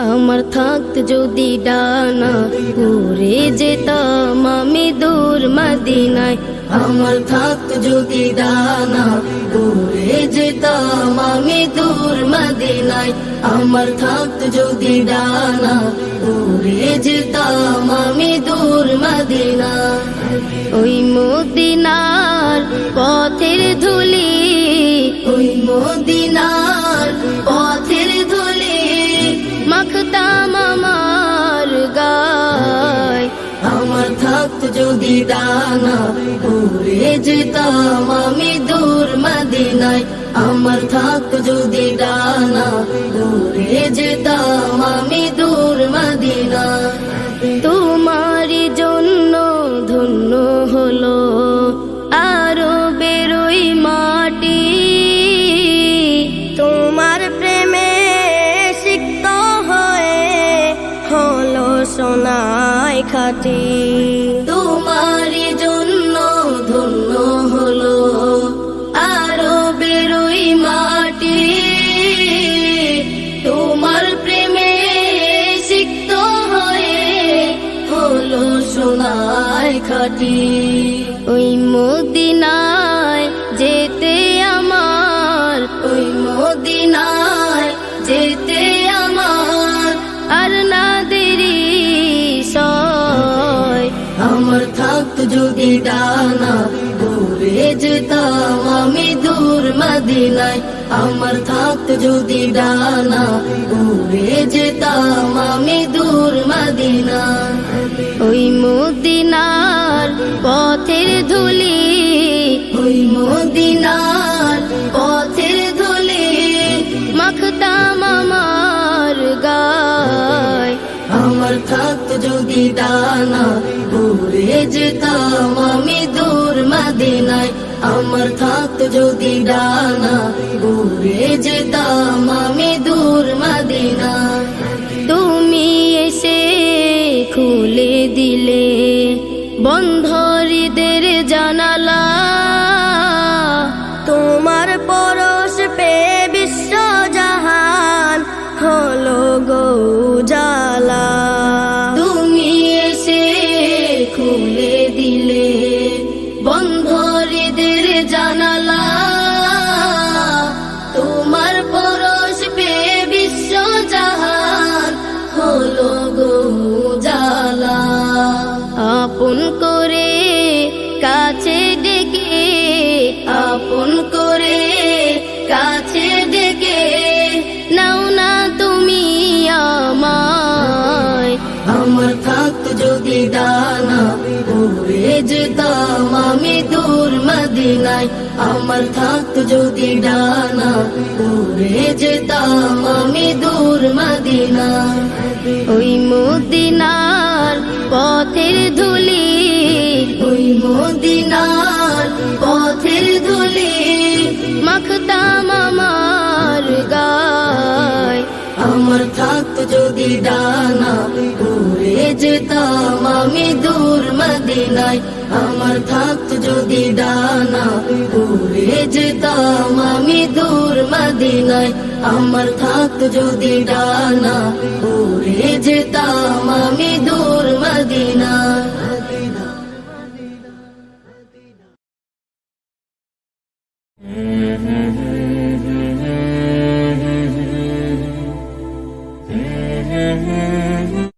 আমার থাকত যদি ডানা উড়ে যেতাম আমি দূর মদিনায়। আমার থাকত যদি ডানা উড়ে যেতাম আমি দূর মদিনায়। আমার থাকত যদি ডানা উড়ে যেতাম আমি দূর মদিনায়। ওই মদিনার পথের ধুলি, ওই মদিনার পথের ধুলি মাখতাম আমার গায়। আমার থাকত যদি ডানা উড়ে যেতাম আমি দূর মদিনায়। আমার থাকত যদি ডানা উড়ে যেতাম আমি দূর মদিনায়। তোমারই জন্য ধন্য হলো আরো বেরোই মাটি, তোমার প্রেমে সিক্ত হয়ে হলো সোনায় খাঁটি। তোমারই জন্য ধন্য হলো আরো বেরোই মাটি, তোমার প্রেমে সিক্ত হয়ে হলো সোনায় খাঁটি। ওই মদিনায় যেতে আমার, ওই মদিনায় যেতে আমার আর না দেরি সয়। আমার থাকত যদি ডানা উড়ে যেতাম আমি দূর মদিনায়। আমার থাকত যদি ডানা উড়ে যেতাম আমি দূর মদিনায়। ওই মদিনার পথের ধুলি, ওই মদিনার পথের ধুলি মাখতাম আমার গায়। আমার থাকত যদি ডানা উড়ে যেতাম আমি দূর মদিনায়। আমার থাকত যদি ডানা উড়ে যেতাম আমি দূর মদিনায়। তুমি এসে খুলে দিলে বন্ধ হৃদের জানালা, তোমার পরশ পে বিশ্ব জাহান হলো গো উজালা। তুমি এসে খুলে দিলে বন্ধ হৃদের জানালা, তোমার পরশ পে বিশ্ব জাহান হলো গো উজালা। আপন করে কাছে ডেকে, আপন করে কাছে ডেকে নাও না তুমি আমায়। আমার থাকত যদি ডানা উড়ে যেতাম আমি দূর মদিনায়। আমার থাকত যদি ডানা উড়ে যেতাম আমি দূর মদিনায়। ওই মদিনার পথের ধুলি, ওই মদিনার পথের ধুলি মাখতাম আমার গায়। আমার থাকত যদি ডানা উড়ে যেতাম আমি দূর মদিনায়। আমার থাকত যদি ডানা উড়ে যেতাম আমি দূর মদিনায়। আমার থাকত যদি ডানা উড়ে যেতাম আমি দূর মদিনায়। Mm-hmm.